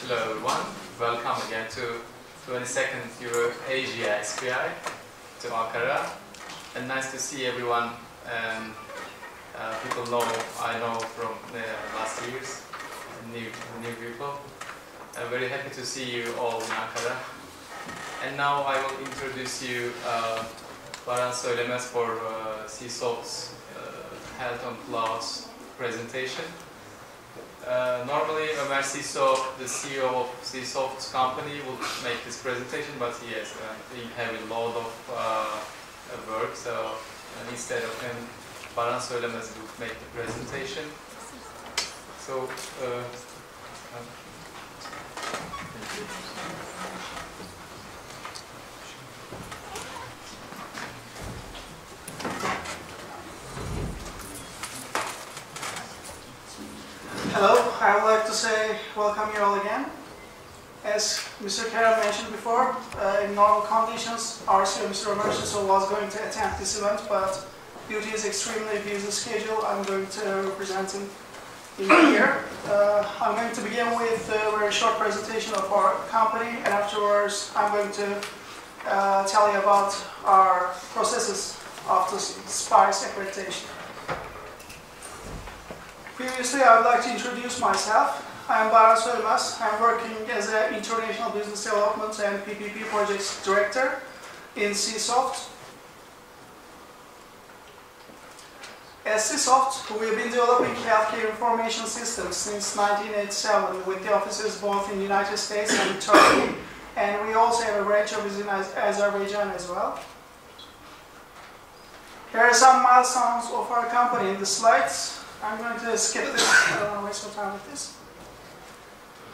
Hello everyone, welcome again to 22nd EuroasiaSPI to Ankara, and nice to see everyone and people I know from the last years, new people. I'm very happy to see you all in Ankara. And now I will introduce you Baran Söylemez for Sisoft's Health on Cloud presentation. Normally Ömer Siso, the CEO of Sisoft company, will make this presentation, but he has a load of work, so instead of him, Baran Söylemez will make the presentation. So, thank you. Hello, I would like to say welcome you all again. As Mr. Kerem mentioned before, in normal conditions, our CEO, Mr. Ömer Siso, was going to attend this event, but due to his extremely busy schedule, I'm going to represent him here. I'm going to begin with a very short presentation of our company, and afterwards I'm going to tell you about our processes of the SPI's accreditation. Previously, I would like to introduce myself. I'm Baran Söylemez. I'm working as an International Business Development and PPP Projects Director in Sisoft. At Sisoft, we've been developing healthcare information systems since 1987 with the offices both in the United States and Turkey. And we also have a branch office in Azerbaijan as well. Here are some milestones of our company in the slides. I'm going to skip this, I don't want to waste my time with this.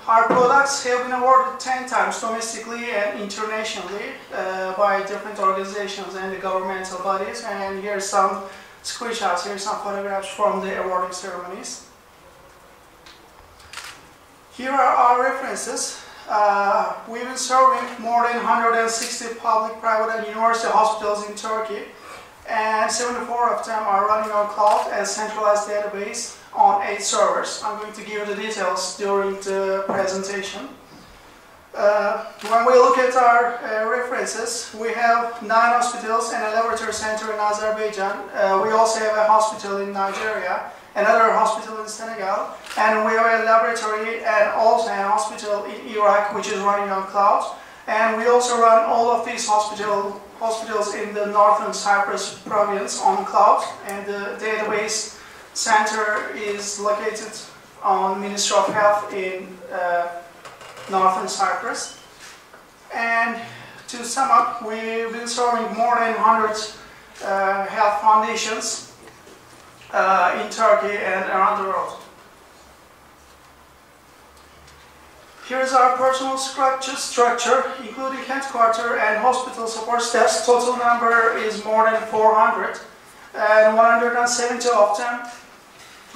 Our products have been awarded 10 times domestically and internationally by different organizations and the governmental bodies. And here's some screenshots, here's some photographs from the awarding ceremonies. Here are our references. We've been serving more than 160 public, private, and university hospitals in Turkey. And 74 of them are running on cloud as centralized database on 8 servers. I'm going to give you the details during the presentation. When we look at our references, we have 9 hospitals and a laboratory center in Azerbaijan. We also have a hospital in Nigeria, another hospital in Senegal, and we have a laboratory and also a hospital in Iraq, which is running on cloud. And we also run all of these hospitals in the northern Cyprus province on cloud, and the database center is located on Ministry of Health in northern Cyprus. And to sum up, we've been serving more than 100 health foundations in Turkey and around the world. Here's our personnel structure, including headquarters and hospital support staffs. Total number is more than 400, and 170 of them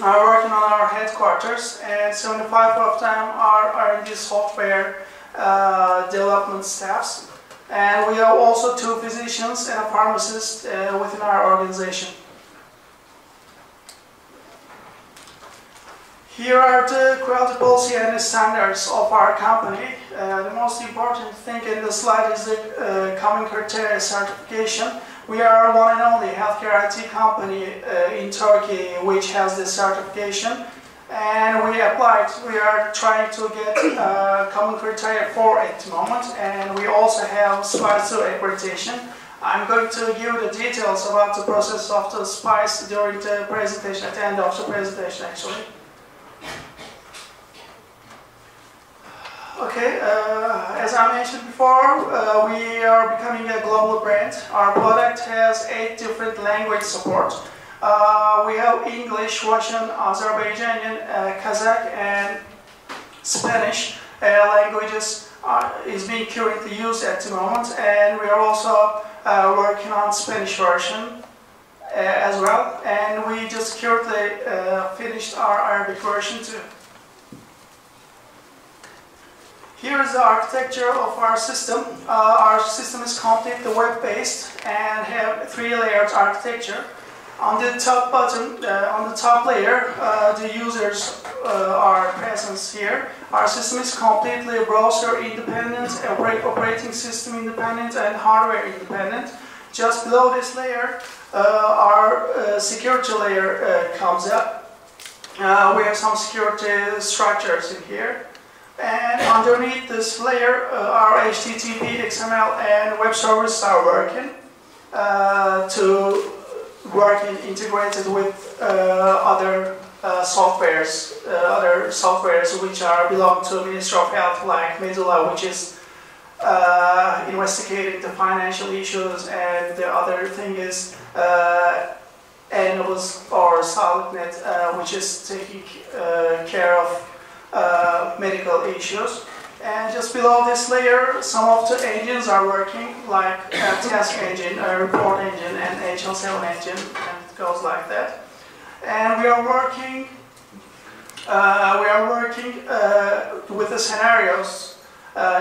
are working on our headquarters, and 75 of them are R&D software development staffs. And we have also 2 physicians and a pharmacist within our organization. Here are the quality policy and the standards of our company. The most important thing in the slide is the common criteria certification. We are one and only healthcare IT company in Turkey which has this certification. And we applied, we are trying to get common criteria 4 at the moment. And we also have SPI 2 accreditation. I'm going to give you the details about the process of the SPIs during the presentation, at the end of the presentation actually. Okay, as I mentioned before, we are becoming a global brand. Our product has 8 different language support. We have English, Russian, Azerbaijani, Kazakh, and Spanish languages is being currently used at the moment, and we are also working on Spanish version as well. And we just currently finished our Arabic version too. Here is the architecture of our system. Our system is completely web-based and have 3-layered architecture. On the top button, on the top layer, the users are present here. Our system is completely browser independent, operating system independent, and hardware independent. Just below this layer, our security layer comes up. We have some security structures in here. And underneath this layer, our HTTP, XML, and web services are working integrated with other softwares which belong to Ministry of Health, like Medulla, which is investigating the financial issues, and the other thing is Enabus or SolidNet, which is taking care of medical issues. And just below this layer, some of the engines are working, like task engine, report engine, and HL7 engine, and it goes like that. And we are working with the scenarios,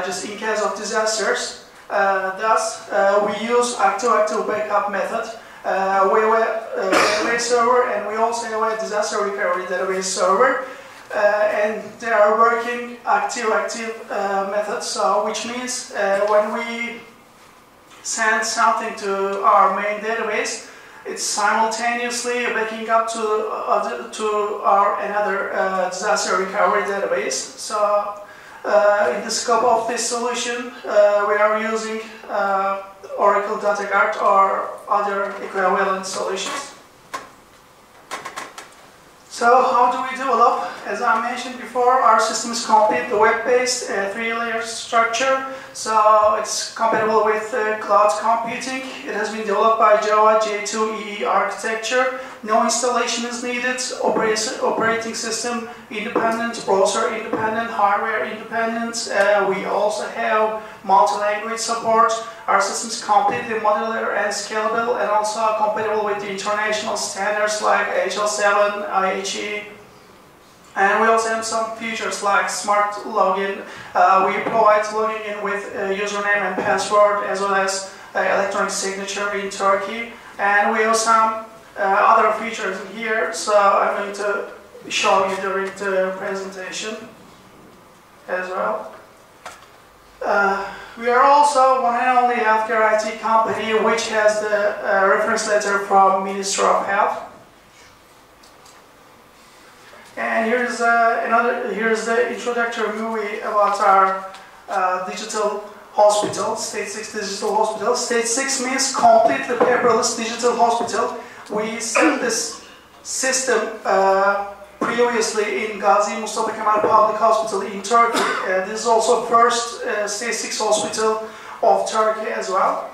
just in case of disasters. Thus, we use active backup method. We have a database server, and we also have a disaster recovery database server. And they are working active methods, so which means when we send something to our main database, it's simultaneously backing up to our another disaster recovery database. So in the scope of this solution, we are using Oracle Data Guard or other equivalent solutions. So how do we develop? As I mentioned before, our system is complete, the web-based 3-layer structure. So it's compatible with cloud computing. It has been developed by Java J2EE architecture. No installation is needed. Operating system independent, browser independent, hardware independent. We also have multi-language support. Our system is completely modular and scalable, and also compatible with the international standards like HL7, IHE. And we also have some features like smart login. We provide logging in with username and password, as well as electronic signature in Turkey. And we have some other features in here, so I'm going to show you during the presentation as well. We are also one and only healthcare IT company which has the reference letter from Ministry of Health. And here's the introductory movie about our digital hospital, State 6 Digital Hospital. State 6 means completely paperless digital hospital. We set this system previously in Gazi Mustafa Kemal Public Hospital in Turkey. This is also first State 6 hospital of Turkey as well.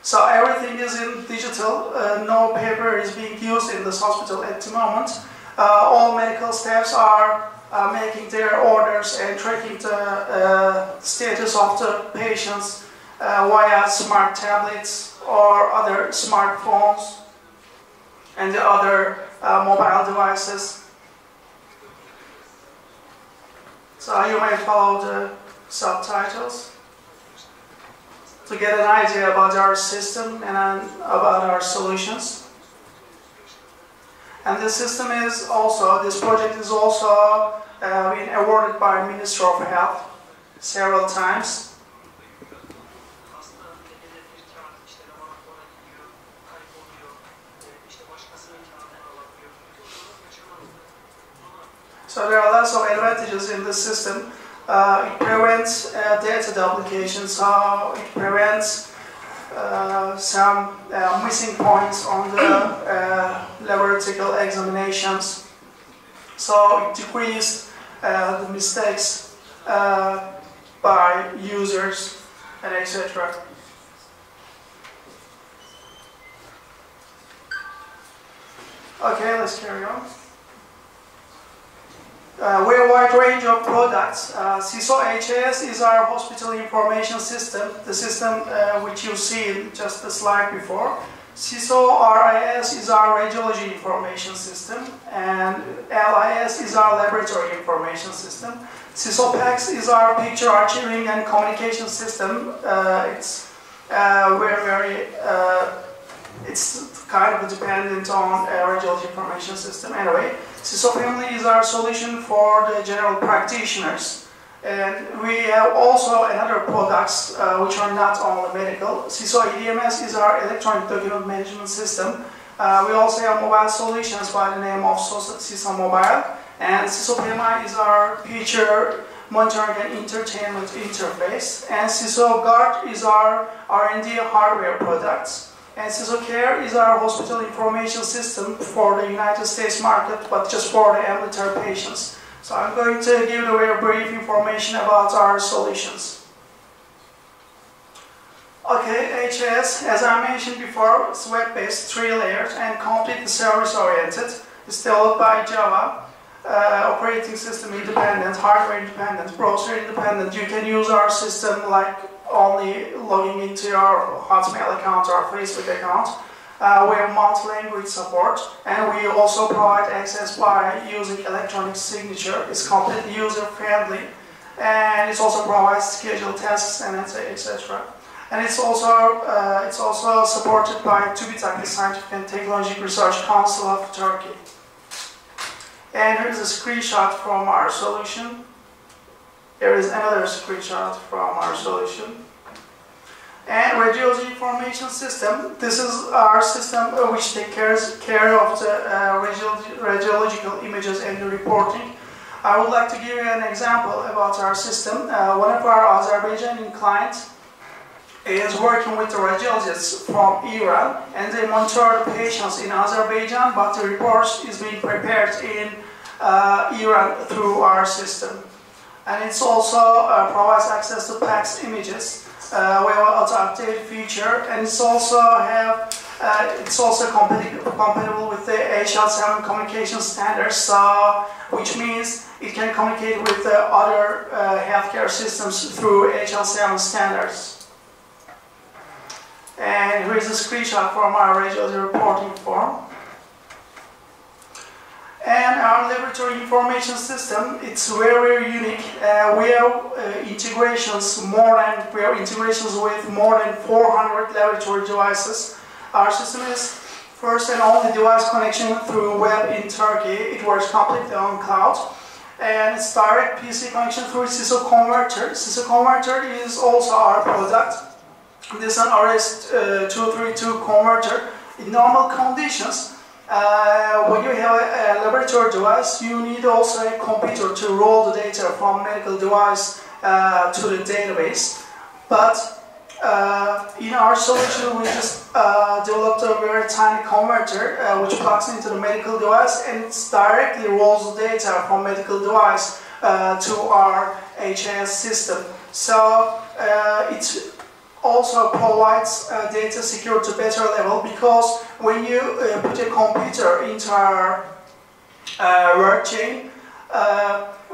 So everything is in digital. No paper is being used in this hospital at the moment. All medical staffs are making their orders and tracking the status of the patients via smart tablets or other smartphones and the other mobile devices. So you may follow the subtitles to get an idea about our system and about our solutions. And this system is also, this project is also been awarded by Ministry of Health several times. So there are lots of advantages in this system. It prevents data duplication, so it prevents some missing points on the laboratory examinations. So it decreases the mistakes by users and etc. Okay, let's carry on. We have a wide range of products. Siso HAS is our hospital information system, the system which you see in just the slide before. Siso RIS is our radiology information system, and LIS is our laboratory information system. Siso PACS is our picture archiving and communication system. It's very it's kind of dependent on radiology information system. Anyway, Siso family is our solution for the general practitioners. And we have also another products which are not only medical. Siso EDMS is our electronic document management system. We also have mobile solutions by the name of Siso Mobile. And Siso PMI is our picture monitoring and entertainment interface. And Siso Guard is our R&D hardware products. And Siso Care is our hospital information system for the United States market, but just for the ambulatory patients. So I'm going to give you a brief information about our solutions. Okay, HS, as I mentioned before, it's web-based, 3 layers, and completely service-oriented. It's developed by Java, operating system independent, hardware independent, browser independent. You can use our system like only logging into your Hotmail account or Facebook account. We have multi-language support, and we also provide access by using electronic signature. It's completely user-friendly, and it also provides scheduled tasks and etc. And it's also supported by TÜBİTAK, the Scientific and Technological Research Council of Turkey. And here is a screenshot from our solution. Here is another screenshot from our solution. And radiology information system. This is our system which takes care of the radiological images and the reporting. I would like to give you an example about our system. One of our Azerbaijani clients is working with the radiologists from Iran, and they monitor the patients in Azerbaijan, but the reports is being prepared in Iran through our system. And it's also provides access to PACS images. We have an auto-update feature, and it's also compatible with the HL7 communication standards, so, which means it can communicate with the other healthcare systems through HL7 standards. And here is a screenshot from our radiology reporting form. And our laboratory information system, it's very unique. We have integrations with more than 400 laboratory devices. Our system is first and only device connection through web in Turkey. It works completely on cloud. And it's direct PC connection through Siso Converter. Siso Converter is also our product. This is an RS-232 converter. In normal conditions, when you have a laboratory device, you need also a computer to roll the data from medical device to the database. But in our solution, we just developed a very tiny converter which plugs into the medical device, and it directly rolls the data from medical device to our HAS system. So it also provides data security to better level, because when you put a computer into our work chain,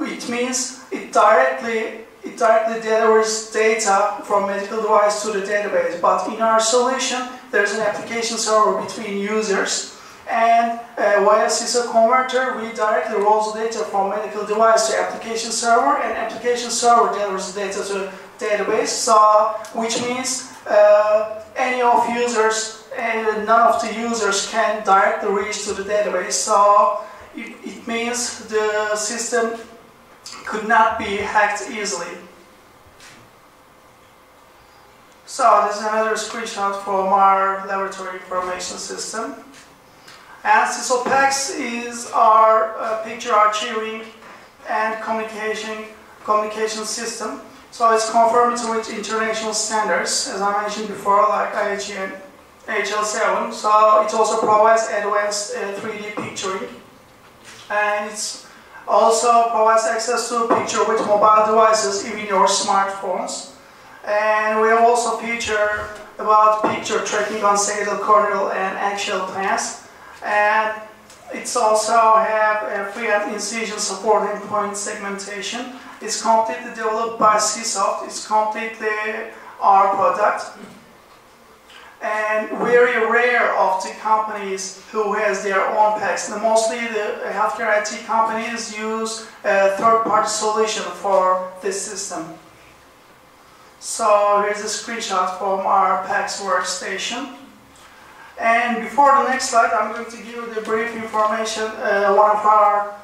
it means it directly delivers data from medical device to the database. But in our solution, there's an application server between users, and via Siso Converter, we directly roll the data from medical device to application server, and application server delivers the data to database. So, which means any of users and none of the users can directly reach to the database. So it means the system could not be hacked easily. So this is another screenshot from our laboratory information system. And Siso PACS is our picture archiving and communication system. So it's conformed with international standards, as I mentioned before, like IHE and HL7. So it also provides advanced 3D picturing, and it also provides access to picture with mobile devices, even your smartphones. And we have also feature about picture tracking on sagittal, corneal, and axial planes. And it's also have a free-hand incision support and point segmentation. It's completely developed by Sisoft. It's completely our product. And very rare of the companies who has their own PACS. Mostly the healthcare IT companies use a third-party solution for this system. So here's a screenshot from our PACS workstation. And before the next slide, I'm going to give you the brief information. One of our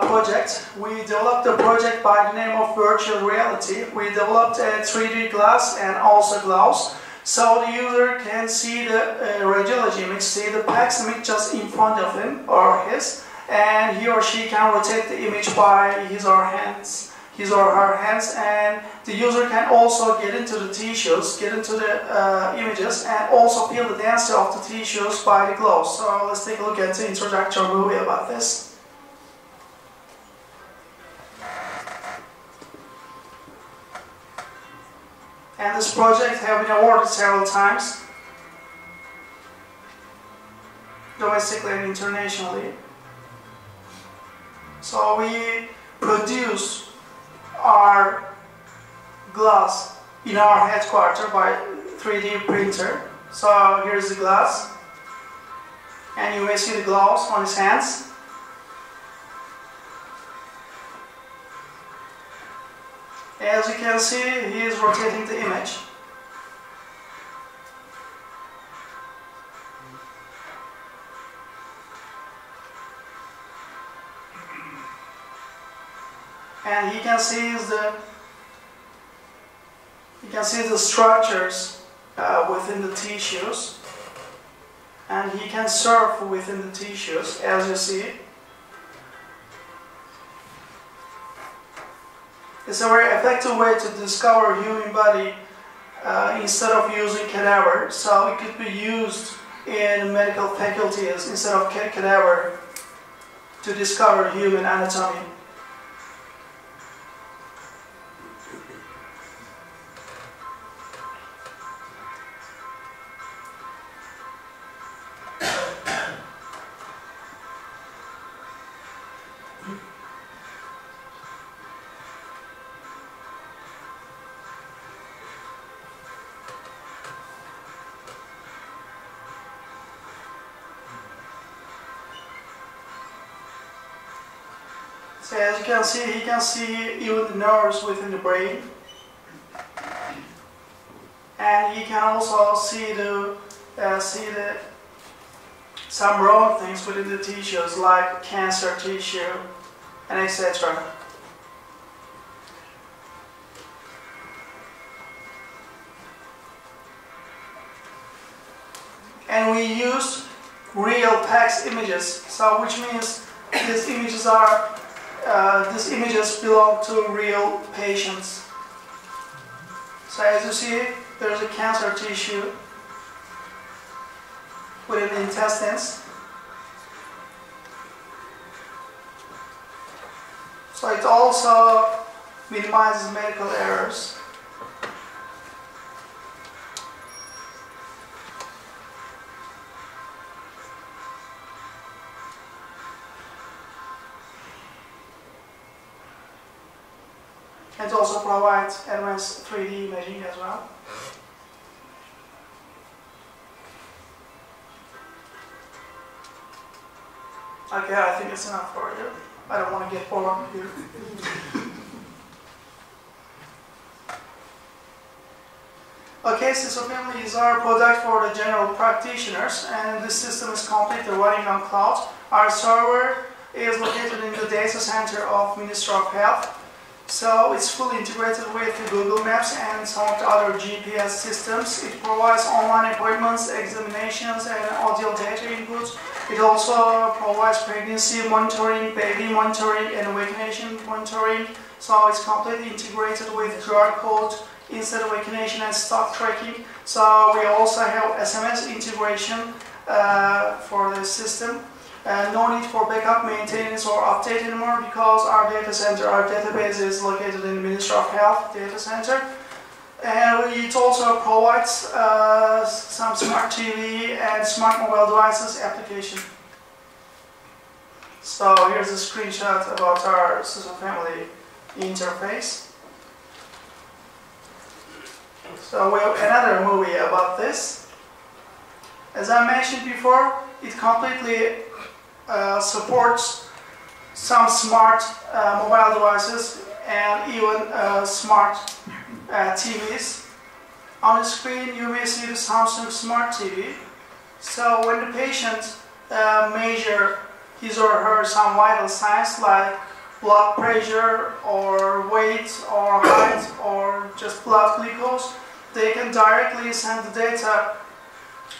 projects. We developed a project by the name of virtual reality. We developed a 3D glass and also gloves. So the user can see the radiology image, see the PACS image just in front of him or his, and he or she can rotate the image by his or her hands, and the user can also get into the tissues, get into the images, and also feel the density of the tissues by the gloves. So let's take a look at the introductory movie about this. And this project has been awarded several times, domestically and internationally. So we produce our glass in our headquarters by 3D printer. So here's the glass, and you may see the gloves on his hands. As you can see, he is rotating the image. And he can see the structures within the tissues, and he can surf within the tissues, as you see. It's a very effective way to discover human body instead of using cadaver. So it could be used in medical faculties instead of cadaver to discover human anatomy. So as you can see, he can see even the nerves within the brain, and he can also see some wrong things within the tissues, like cancer tissue and etc. And we use real PACS images, so which means these images belong to real patients. So as you see, there's a cancer tissue within the intestines. So it also minimizes medical errors. It also provides advanced 3D imaging as well. Okay, I think it's enough for you. I don't want to get bored here. Okay, Siso Family is our product for the general practitioners, and this system is completely running on cloud. Our server is located in the data center of Ministry of Health. So it's fully integrated with Google Maps and some of the other GPS systems. It provides online appointments, examinations, and audio data inputs. It also provides pregnancy monitoring, baby monitoring, and vaccination monitoring. So it's completely integrated with QR code, instant vaccination, and stock tracking. So we also have SMS integration for the system. No need for backup, maintenance, or update anymore, because our data center, our database is located in the Ministry of Health data center. And it also provides some smart TV and smart mobile devices application. So here's a screenshot about our Siso Family interface. So we have another movie about this. As I mentioned before, it completely supports some smart mobile devices and even smart TVs. On the screen you may see the Samsung Smart TV. So when the patient measure his or her some vital signs like blood pressure or weight or height or just blood glucose, they can directly send the data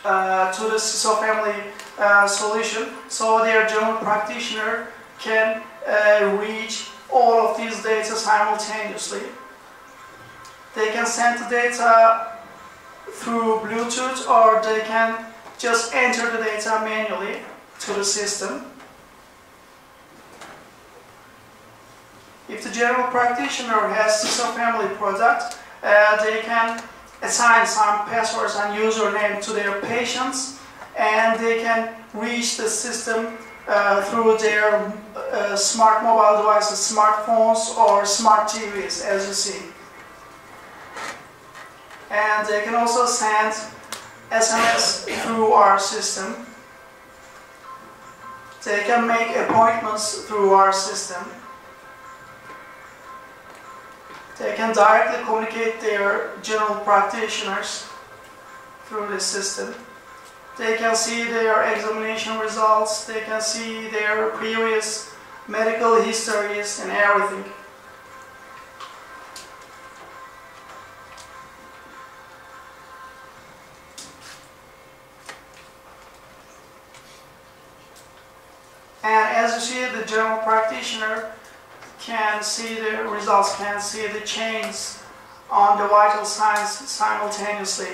to the Siso family solution, so their general practitioner can reach all of these data simultaneously. They can send the data through Bluetooth, or they can just enter the data manually to the system. If the general practitioner has Siso family product, they can assign some passwords and username to their patients, and they can reach the system through their smart mobile devices, smartphones or smart TVs, as you see. And they can also send SMS through our system. They can make appointments through our system. They can directly communicate their general practitioners through this system. They can see their examination results, they can see their previous medical histories and everything. And as you see, the general practitioner can see the results, can see the changes on the vital signs simultaneously.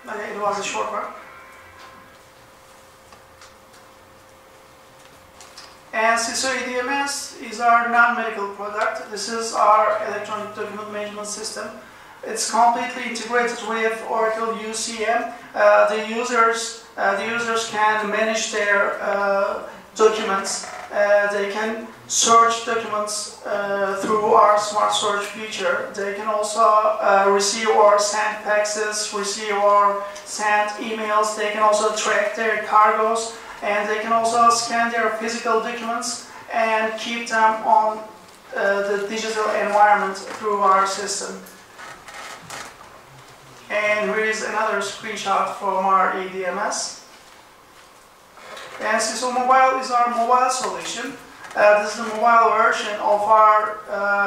Okay, it was a short one. And Siso EDMS is our non-medical product. This is our electronic document management system. It's completely integrated with Oracle UCM. The users can manage their documents. They can search documents through our smart search feature. They can also receive or send faxes, receive or send emails. They can also track their cargoes, and they can also scan their physical documents and keep them on the digital environment through our system. And here is another screenshot from our EDMS. And Siso Mobile is our mobile solution. This is the mobile version of our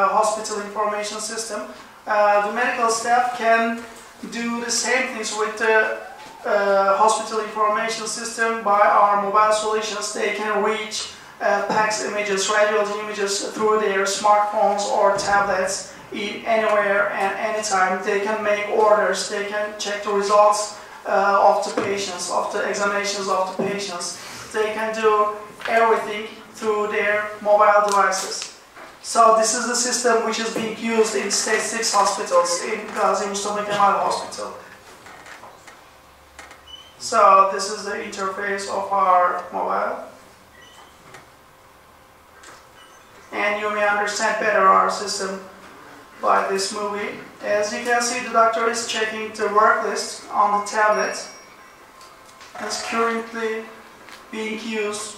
hospital information system. The medical staff can do the same things with the hospital information system by our mobile solutions. They can reach PACS images, radiology images through their smartphones or tablets anywhere and anytime. They can make orders, they can check the results of the patients, of the examinations of the patients. They can do everything through their mobile devices. So this is the system which is being used in State 6 hospitals, in Gazi Mustafa Kemal Hospital. So this is the interface of our mobile. And you may understand better our system by this movie. As you can see, the doctor is checking the work list on the tablet. It's currently being used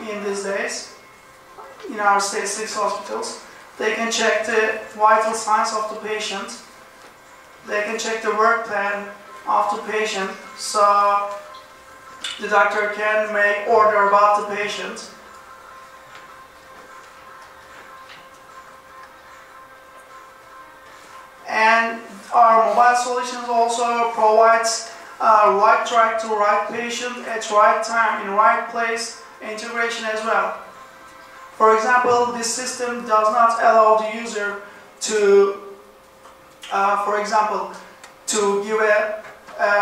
in these days in our State 6 hospitals. They can check the vital signs of the patient. They can check the work plan of the patient, so the doctor can make order about the patient. And our mobile solutions also provides right track to right patient at right time in right place integration as well. For example, this system does not allow the user to, for example, to give a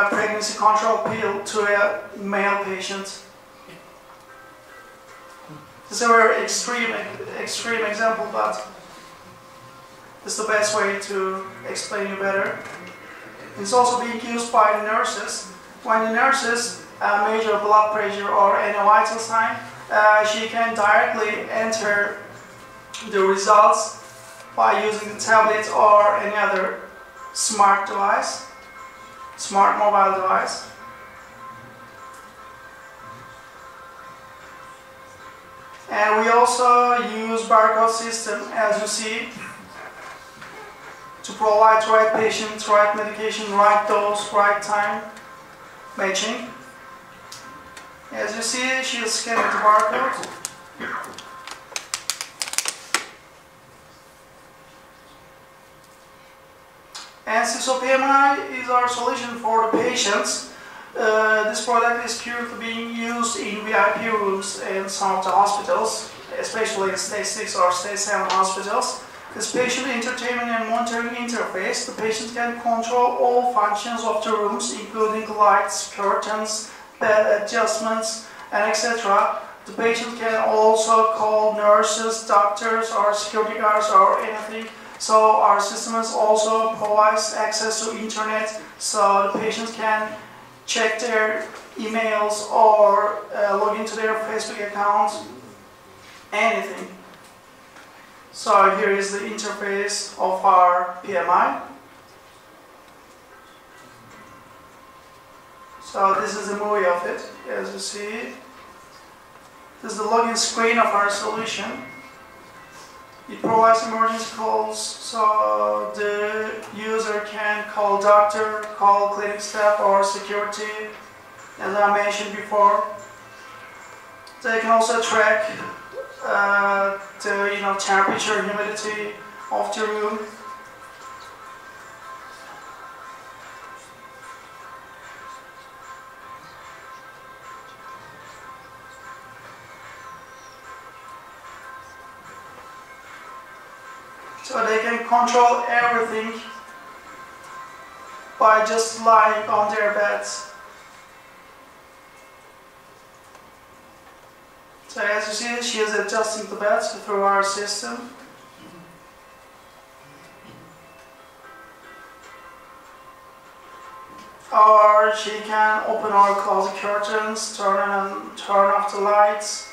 pregnancy control pill to a male patient. This is a very extreme example, but it's the best way to explain you better. It's also being used by the nurses. When the nurses measure blood pressure or any vital sign, she can directly enter the results by using the tablet or any other smart device, smart mobile device. And we also use barcode system, as you see, to provide right patient, right medication, right dose, right time matching. As you see, she is scanning the barcode. And Siso PMI is our solution for the patients. This product is currently being used in VIP rooms in some of the hospitals, especially in stage 6 or stage 7 hospitals. This patient entertainment and monitoring interface, the patient can control all functions of the rooms, including lights, curtains, bed adjustments, and etc. The patient can also call nurses, doctors, or security guards, or anything. So our system also provides access to internet, so the patient can check their emails or log into their Facebook account, anything. So here is the interface of our PMI. So this is the movie of it, as you see. This is the login screen of our solution. It provides emergency calls, so the user can call doctor, call clinic staff or security, as I mentioned before. They can also track the temperature, humidity of the room. So they can control everything by just lying on their beds. So as you see, she is adjusting the beds through our system. Or she can open or close the curtains, turn on and turn off the lights,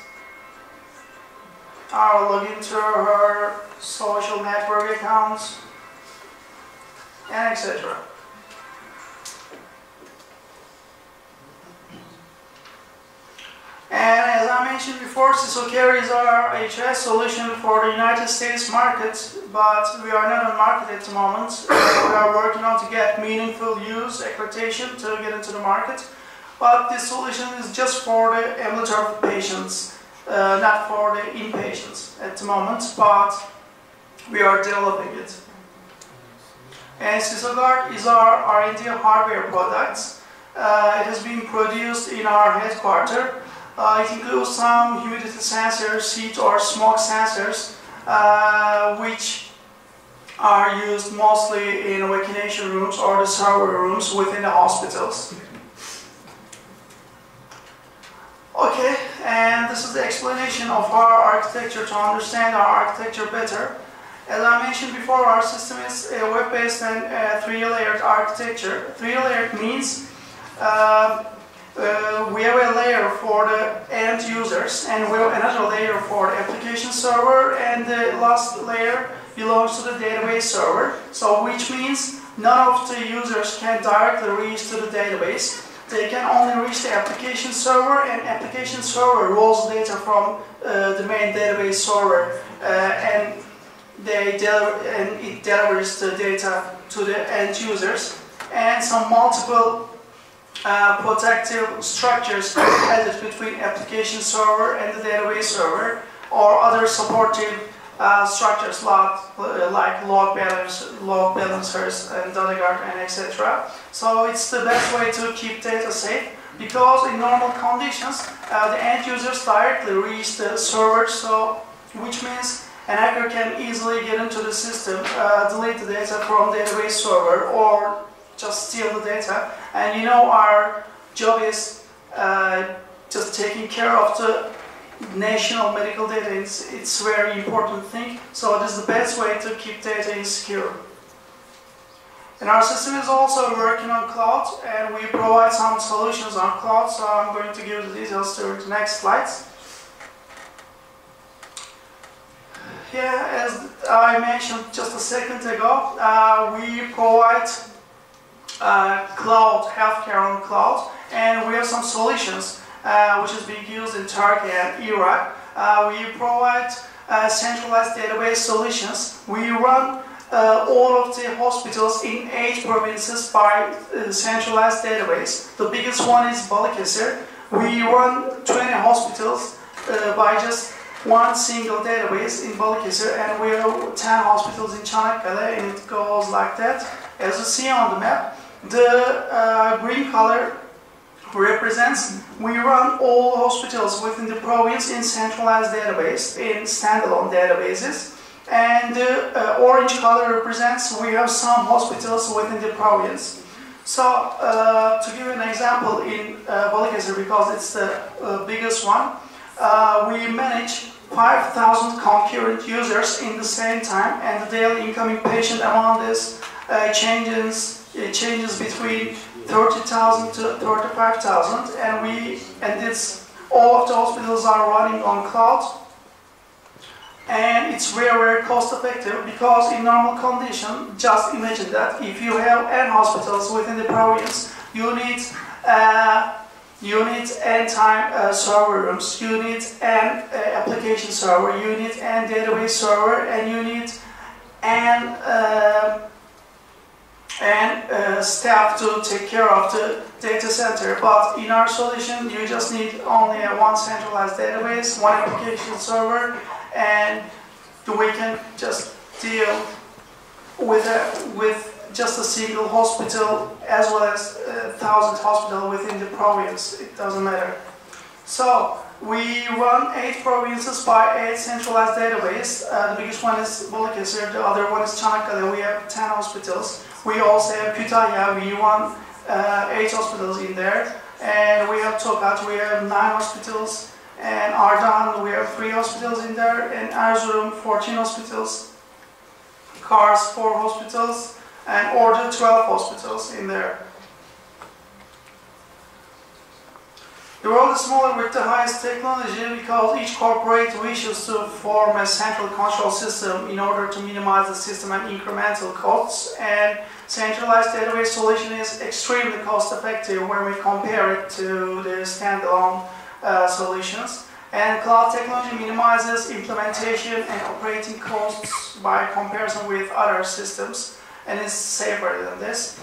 or log into her social network accounts, and etc. And as I mentioned before, Siso carries our HS solution for the United States market, but we are not on market at the moment. We are working on to get meaningful use accreditation to get into the market. But this solution is just for the ambulatory patients, not for the inpatients at the moment, but we are developing it. And SisoGuard is our R&D hardware product. It has been produced in our headquarters. It includes some humidity sensors, heat or smoke sensors, which are used mostly in vaccination rooms or the server rooms within the hospitals. Okay, and this is the explanation of our architecture to understand our architecture better. As I mentioned before, our system is a web-based and three-layered architecture. Three-layered means we have a layer for the end users, and we have another layer for the application server, and the last layer belongs to the database server. So which means none of the users can directly reach to the database. They can only reach the application server, and application server rolls data from the main database server, and it delivers the data to the end users. And some multiple protective structures added between application server and the database server, or other supportive structures like load balancers and data guard and etc. So it's the best way to keep data safe, because in normal conditions the end users directly reach the server, so which means an hacker can easily get into the system, delete the data from the database server, or just steal the data. And our job is just taking care of the national medical data. It's a very important thing, so this is the best way to keep data secure. And our system is also working on cloud, and we provide some solutions on cloud, so I'm going to give the details during the next slides. Yeah, as I mentioned just a second ago, we provide cloud, healthcare on cloud, and we have some solutions which is being used in Turkey and Iraq. We provide centralized database solutions. We run all of the hospitals in 8 provinces by centralized database. The biggest one is Balıkesir. We run 20 hospitals by just one single database in Balıkesir, and we have 10 hospitals in Çanakkale, and it goes like that. As you see on the map, the green color represents we run all hospitals within the province in centralized database, in standalone databases. And the orange color represents we have some hospitals within the province. So, to give you an example, in Balıkesir, because it's the biggest one, we manage 5,000 concurrent users in the same time, and the daily incoming patient amount is changes between 30,000 to 35,000, and all of the hospitals are running on cloud. And it's very, very cost effective, because in normal condition, just imagine that if you have n hospitals within the province, you need n time server rooms, you need n application server, you need n database server, and you need n staff to take care of the data center. But in our solution, you just need only one centralized database, one application server, and we can just deal with just a single hospital as well as 1,000 hospitals within the province. It doesn't matter. So we run 8 provinces by 8 centralized databases. The biggest one is Balıkesir, the other one is Çanakkale. We have 10 hospitals. We also have Kütahya. We run 8 hospitals in there, and we have Tokat. We have 9 hospitals. And Ardahan, we have 3 hospitals in there, and Erzurum, 14 hospitals, Kars, 4 hospitals, and Ordu, 12 hospitals in there. The world is smaller with the highest technology, because each corporate wishes to form a central control system in order to minimize the system and incremental costs, and centralized database solution is extremely cost effective when we compare it to the standalone solutions. And cloud technology minimizes implementation and operating costs by comparison with other systems, and is safer than this.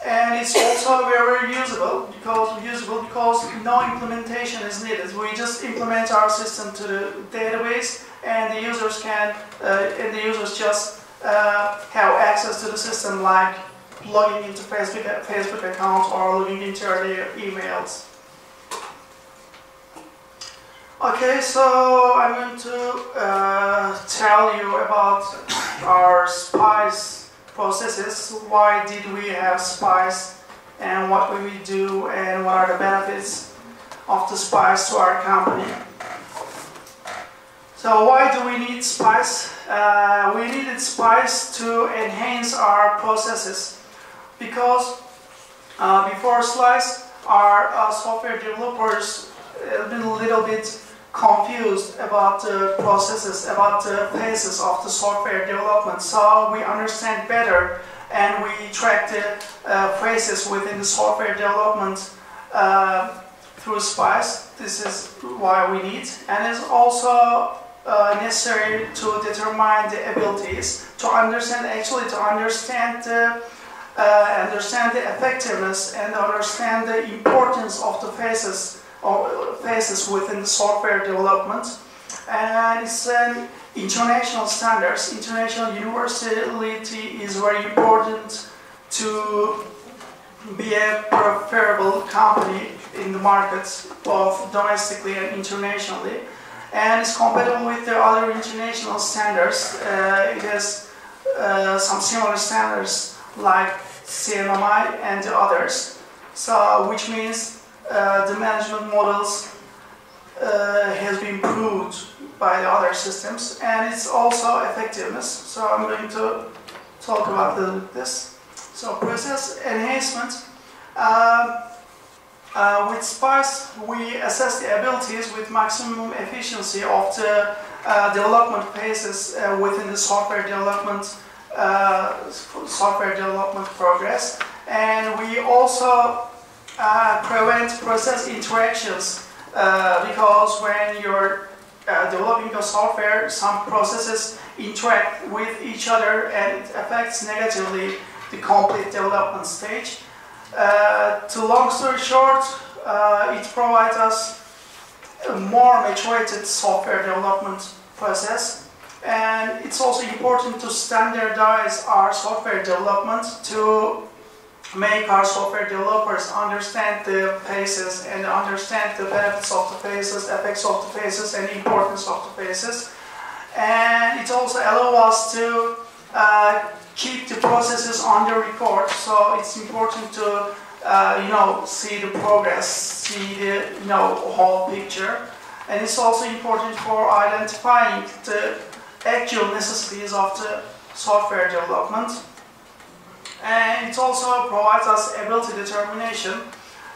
And it's also very usable because no implementation is needed. We just implement our system to the database, and the users just have access to the system, like logging into Facebook account or logging into their emails. Okay, so I'm going to tell you about our SPIs processes. Why did we have SPIs, and what will we do, and what are the benefits of the SPIs to our company? So why do we need SPIs? We needed SPIs to enhance our processes, because before SPIs, our software developers have been a little bit confused about the processes, about the phases of the software development. So we understand better, and we track the phases within the software development through SPIs. This is why we need, and it's also necessary to determine the abilities, to understand the effectiveness, and understand the importance of the phases within the software development. And it's international standards. International universality is very important to be a preferable company in the markets, both domestically and internationally. And it's compatible with the other international standards. It has some similar standards like CMMI and the others. So, which means the management models has been proved by the other systems, and it's also effectiveness. So I'm going to talk about this. So process enhancement. With SPIs, we assess the abilities with maximum efficiency of the development phases within the software development progress, and we also prevent process interactions, because when you're developing a software, some processes interact with each other and it affects negatively the complete development stage. To long story short, it provides us a more maturated software development process, and it's also important to standardize our software development to make our software developers understand the phases and understand the benefits of the phases, effects of the phases, and importance of the phases. And it also allows us to keep the processes under record. So it's important to see the progress, see the whole picture, and it's also important for identifying the actual necessities of the software development. And it also provides us ability determination.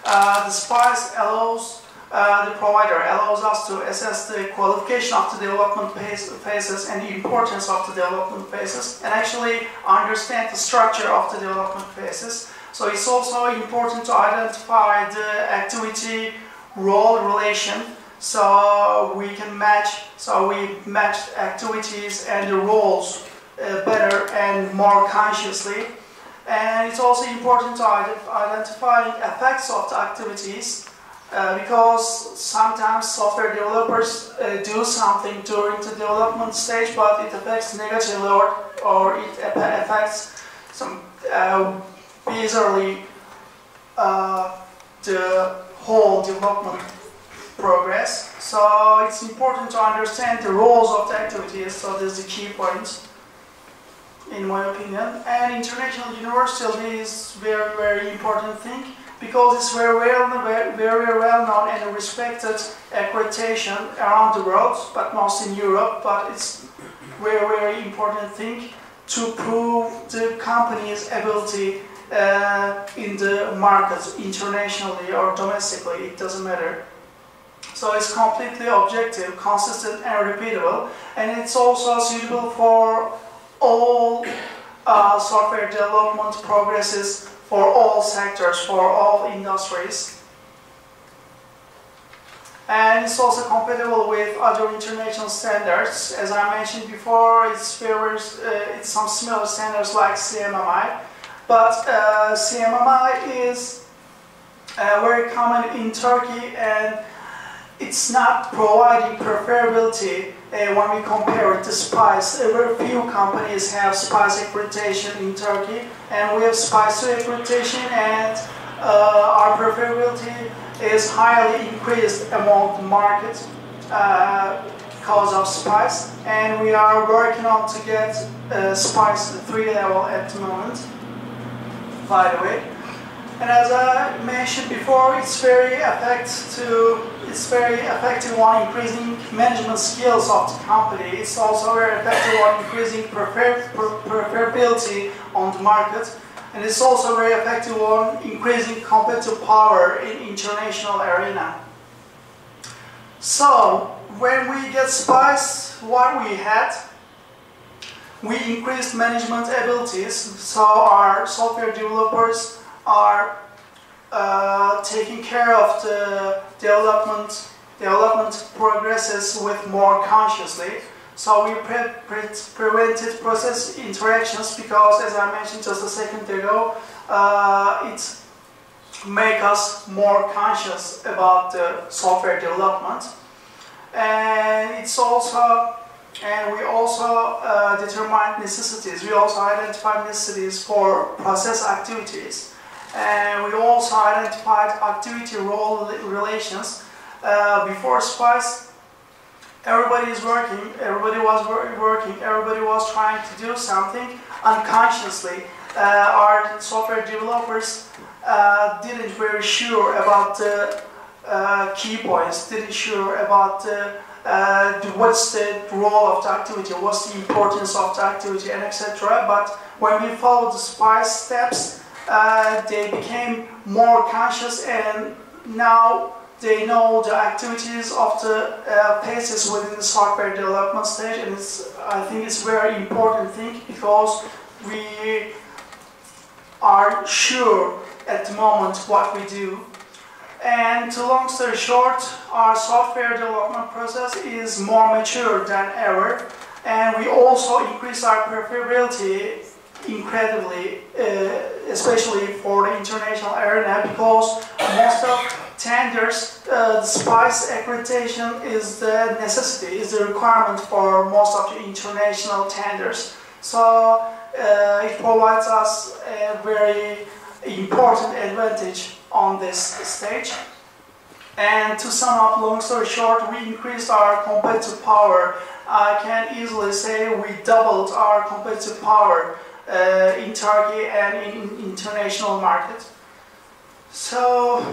The SPIs allows the provider allows us to assess the qualification of the development phases and the importance of the development phases, and actually understand the structure of the development phases. So it's also important to identify the activity role relation, so we can match. So we match activities and the roles better and more consciously. And it's also important to identify effects of the activities, because sometimes software developers do something during the development stage, but it affects negatively or it affects some bizarrely the whole development progress. So it's important to understand the roles of the activities. So this is the key point, in my opinion. And international universality is very, very important thing, because it's very well known and respected accreditation around the world, but mostly in Europe. But it's very, very important thing to prove the company's ability in the markets, internationally or domestically, it doesn't matter. So it's completely objective, consistent and repeatable, and it's also suitable for all software development progresses for all sectors, for all industries. And it's also compatible with other international standards. As I mentioned before, it's some similar standards like CMMI, but CMMI is very common in Turkey, and it's not providing preferability when we compare it to SPIs. Very few companies have SPIs accreditation in Turkey, and we have SPIs accreditation, and our preferability is highly increased among the market because of SPIs, and we are working on to get SPIs 3 level at the moment, by the way. And as I mentioned before, it's very effective on increasing management skills of the company. It's also very effective on increasing preferability on the market, and it's also very effective on increasing competitive power in international arena. So when we get SPIs, what we had, we increased management abilities. So our software developers are taking care of the development progresses with more consciously. So we prevented process interactions, because, as I mentioned just a second ago, it makes us more conscious about the software development. And we also determine necessities. We also identify necessities for process activities. And we also identified activity role relations. Before SPIs, everybody is working, everybody was trying to do something unconsciously. Our software developers didn't very sure about the key points, didn't sure about what's the role of the activity, what's the importance of the activity, and etc. But when we followed the SPIs steps, they became more conscious, and now they know the activities of the phases within the software development stage, and I think it's a very important thing, because we are sure at the moment what we do. And to long story short, our software development process is more mature than ever, and we also increase our preferability incredibly, especially for the international arena, because most of tenders, the SPICE accreditation is the necessity, is the requirement for most of the international tenders. So it provides us a very important advantage on this stage. And to sum up, long story short, we increased our competitive power. I can easily say we doubled our competitive power in Turkey and in international market. So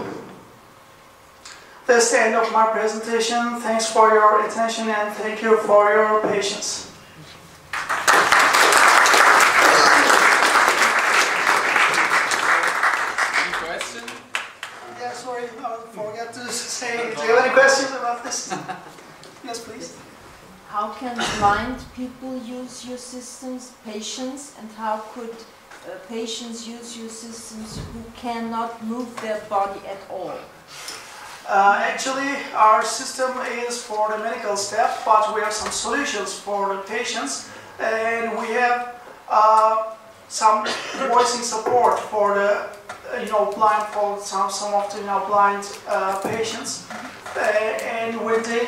that's the end of my presentation. Thanks for your attention and thank you for your patience. Sorry, I forgot to say, do you have any questions about this? Yes, please. How can blind people use your systems, patients, and how could patients use your systems who cannot move their body at all? Actually, our system is for the medical staff, but we have some solutions for the patients, and we have some voicing support for the blind, for some of the blind patients, and when they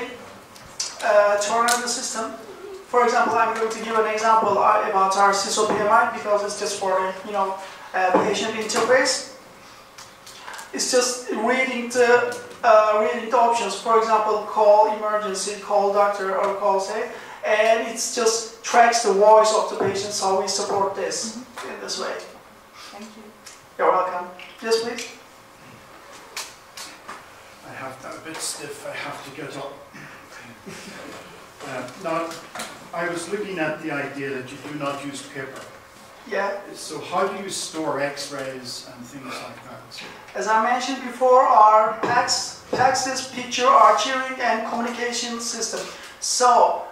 turn on the system, for example, I'm going to give an example about our Siso PMI because it's just for the patient interface. It's just reading the options. For example, call emergency, call doctor, or call safe, and it just tracks the voice of the patient. So we support this in this way. Thank you. You're welcome. Yes, please. I have that a bit stiff. I have to get up. Now, I was looking at the idea that you do not use paper. Yeah. So how do you store X-rays and things like that? As I mentioned before, our PACS is picture archiving and communication system. So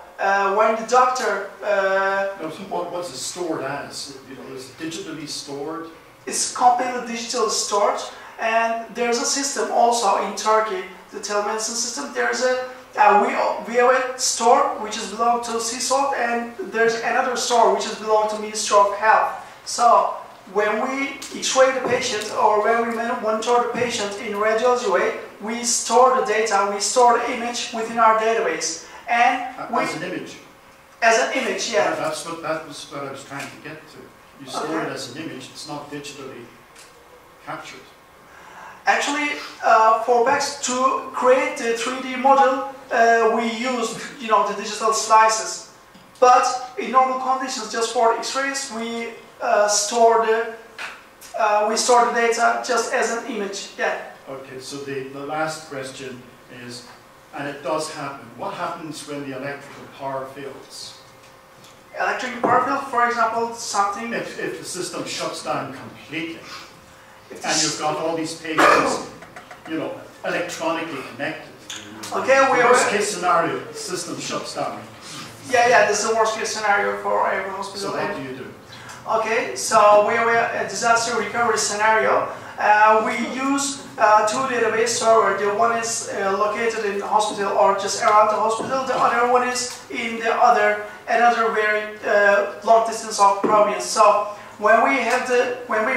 when the doctor No, so what's it stored as? Is it digitally stored? It's completely digital stored, and there's a system also in Turkey, the telemedicine system. There's we have a store which is belong to Sisoft, and there's another store which is belong to Ministry of Health. So when we X-ray the patient or when we monitor the patient in radiology way, we store the data, we store the image within our database, and as an image. As an image, yeah. That was what I was trying to get to. You store it as an image, it's not digitally captured. Actually, for PACS to create the 3D model, we used the digital slices. But in normal conditions, just for X-rays, we store the data just as an image. Yeah. Okay. So the last question is, and it does happen. What happens when the electrical power fails? Electrical power fail, for example, something. If the system shuts down completely, and you've got all these patients, electronically connected. Okay, worst case scenario, the system shuts down. Yeah, this is the worst case scenario for every hospital. So what do you do? Okay, so we have a disaster recovery scenario. We use two database servers. The one is located in the hospital or just around the hospital. The other one is in another very long distance of province. So when we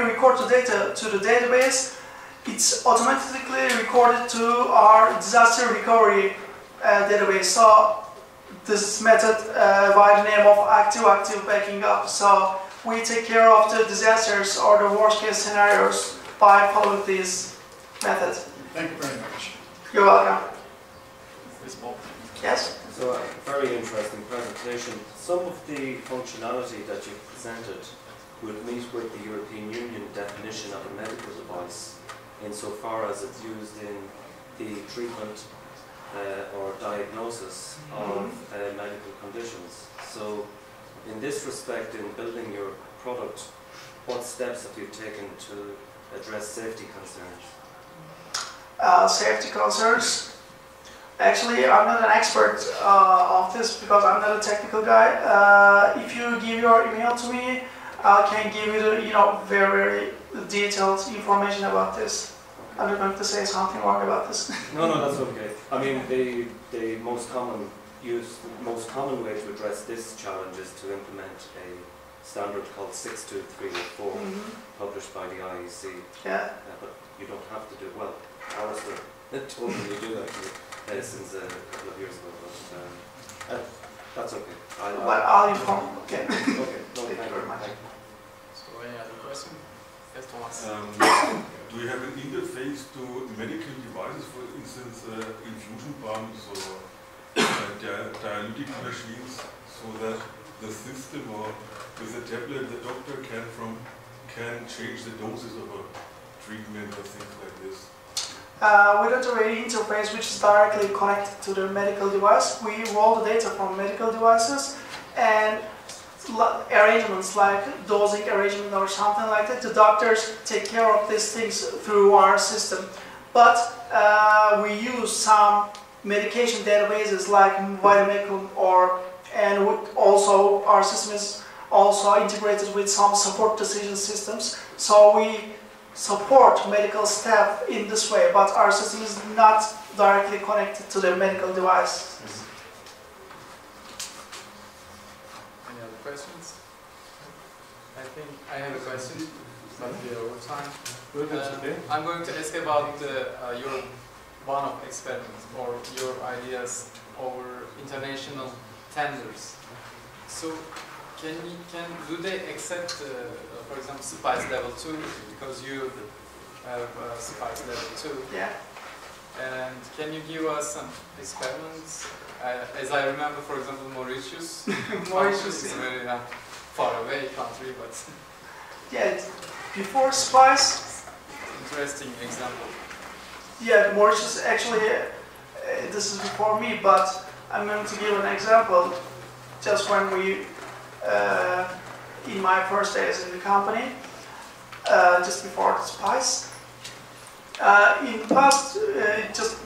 record the data to the database, it's automatically recorded to our disaster recovery database. So this method by the name of active backing up. So we take care of the disasters or the worst case scenarios by following this method. Thank you very much. You're welcome. Yes? So a very interesting presentation. Some of the functionality that you presented would meet with the European Union definition of a medical device insofar as it's used in the treatment or diagnosis of medical conditions. So in this respect, in building your product, what steps have you taken to address safety concerns? Safety concerns? Actually, I'm not an expert of this because I'm not a technical guy. If you give your email to me, I can give you the very detailed information about this. I'm going to say something wrong about this. No, that's okay. I mean, the most common way to address this challenge is to implement a standard called 62384, published by the IEC. Yeah. But you don't have to do it. Well, Alistair told me to do that since a couple of years ago, but that's okay. I'll inform. Okay. Okay. No, Thank you very much. So any other question? Yes, Thomas. Do you have an interface to medical devices, for instance, infusion pumps or dialytic machines, so that the system or with a tablet the doctor can change the doses of a treatment or things like this? We don't have any interface which is directly connected to the medical device. We roll the data from medical devices and arrangements like dosing arrangement or something like that. The doctors take care of these things through our system. But we use some medication databases like Vitamecum and also our system is also integrated with some support decision systems. So we support medical staff in this way, but our system is not directly connected to the medical device. Any other questions? I think I have a question, but we are over time. I'm going to ask about your one-off experiments or your ideas over international tenders. So, do they accept, for example, SPICE level 2, because you have SPICE level 2? Yeah. And can you give us some experiments? As I remember, for example, Mauritius. Mauritius is a very far away country, but yeah, before SPICE. Interesting example. Yeah, Mauritius actually. This is before me, but I'm going to give an example. Just when we. In my first days in the company, just before the SPICE. In the past,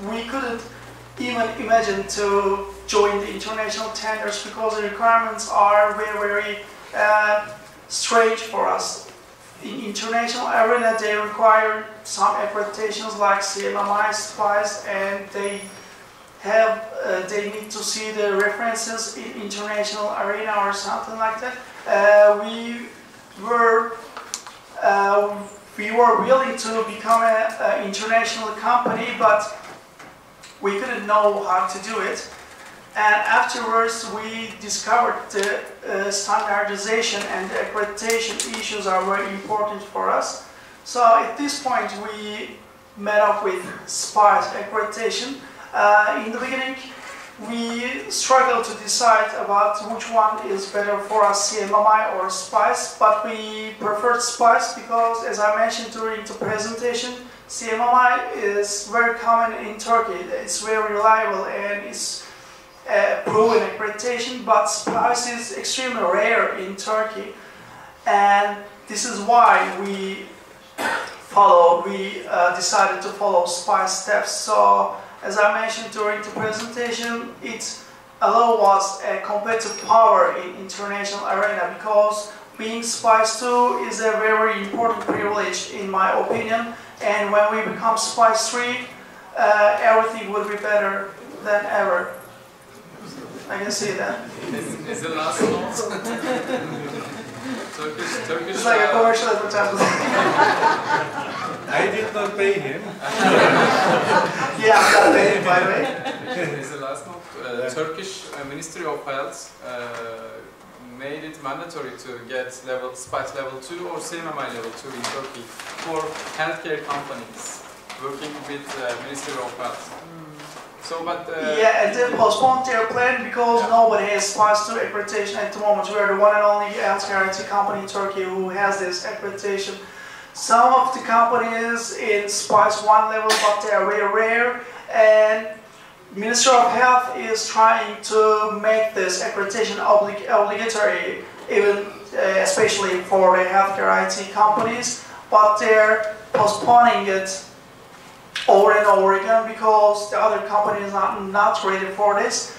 we couldn't even imagine to join the international tenders because the requirements are very, very strange for us. In international arena, they require some accreditations like CMMI, SPICE, and they need to see the references in international arena or something like that. We were willing to become an international company, but we couldn't know how to do it. And afterwards, we discovered the standardization and the accreditation issues are very important for us. So at this point, we met up with SPICE accreditation. In the beginning, we struggled to decide about which one is better for us, CMMI or SPICE, but we preferred SPICE because, as I mentioned during the presentation, CMMI is very common in Turkey. It's very reliable and it's proven accreditation, but SPICE is extremely rare in Turkey. And this is why we decided to follow SPICE steps. So, as I mentioned during the presentation, it allows us a competitive power in international arena because being SPICE 2 is a very important privilege in my opinion. And when we become SPICE 3, everything will be better than ever. I can see that. Is the last note? Turkish. It's like a commercial advertisement. I did not pay him. Yeah, I'm not paying, by the way. Is the last note? Turkish Ministry of Health made it mandatory to get SPICE level 2 or CMMI level 2 in Turkey for healthcare companies working with Ministry of Health. So, but yeah, and they postponed their plan because nobody has SPICE 2 accreditation at the moment. We are the one and only healthcare IT company in Turkey who has this accreditation. Some of the companies in SPICE 1 level, but they are very rare. And Ministry of Health is trying to make this accreditation obligatory, even especially for the healthcare IT companies. But they're postponing it over and over again because the other companies are not ready for this.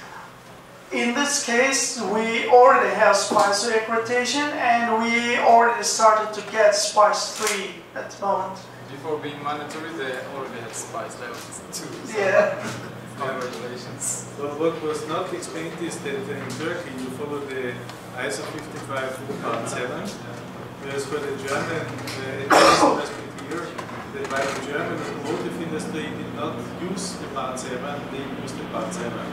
In this case, we already have SPICE 2 accreditation and we already started to get SPICE 3 at the moment before being mandatory, they already had SPIs level 2. So Yeah. congratulations. So what was not explained is that in Turkey you follow the ISO 55 Part 7, whereas for the German, it was pretty clear that while the German automotive industry did not use the Part 7, they used the Part 7.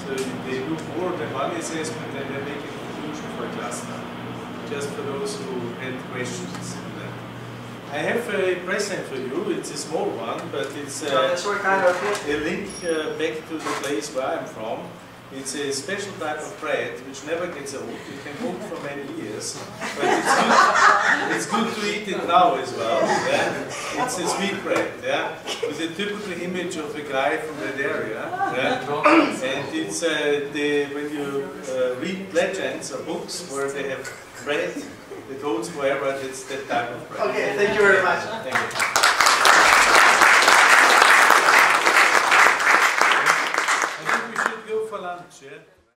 So they do more than one assessment and they make a conclusion for a cluster. Just for those who had questions. I have a present for you. It's a small one, but it's That's what kind of a link back to the place where I'm from. It's a special type of bread which never gets old. You can cook for many years, but it's good to eat it now as well. Yeah? It's a sweet bread, yeah, with a typical image of a guy from that area. Yeah? And it's when you read legends or books where they have bread that holds forever, it's that type of bread. Okay, thank you very much. Thank you. I think we should go for lunch, yeah?